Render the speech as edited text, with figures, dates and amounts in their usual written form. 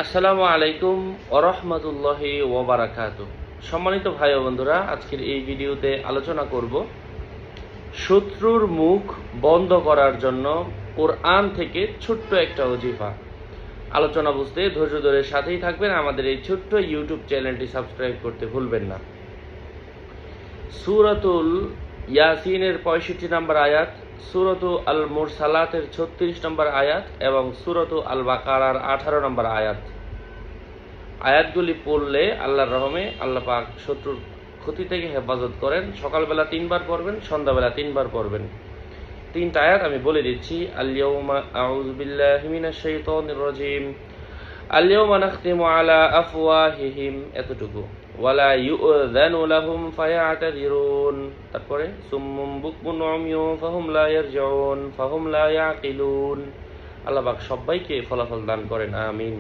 আসসালামু আলাইকুম ওরহমতুল্লাহি ওবারাকাতুহু। সম্মানিত ভাই ও বন্ধুরা, আজকের এই ভিডিওতে আলোচনা করব শত্রুর মুখ বন্ধ করার জন্য কোরআন থেকে ছোট্ট একটা ওজিফা। আলোচনা বুঝতে ধৈর্য ধরে সাথেই থাকবেন। আমাদের এই ছোট্ট ইউটিউব চ্যানেলটি সাবস্ক্রাইব করতে ভুলবেন না। সূরাতুল ইয়াসিনের 65 নম্বর আয়াত, সূরাতু আল মুরসালাতের 36 নম্বর আয়াত এবং সূরাতু আল বাকারার 18 নম্বর আয়াত। আয়াতগুলি পড়লে আল্লাহর রহমে আল্লাহ পাক শত্রুর ক্ষতি থেকে হেফাজত করেন। সকালবেলা 3বার পড়বেন, সন্ধ্যাবেলা 3বার পড়বেন। 3টা আয়াত আমি বলে দিচ্ছি। আল-ইয়াউমা আউযু বিল্লাহি মিনাশ শাইতানির রাজীম। আল-ইয়াউমা নাখতিমু আলা আফওয়াহিহিম, এতটুকু। ওয়ালা ইউযানু লাহুম ফায়াতাযিরুন, তারপরে সুম্মুম বুকমুন উময়ুন ফাহুম লা ইয়ারজিউন ফাহুম লা ইয়াকিলুন। আল্লাহ পাক সবাইকে ফলাফল দান করেন, আমিন।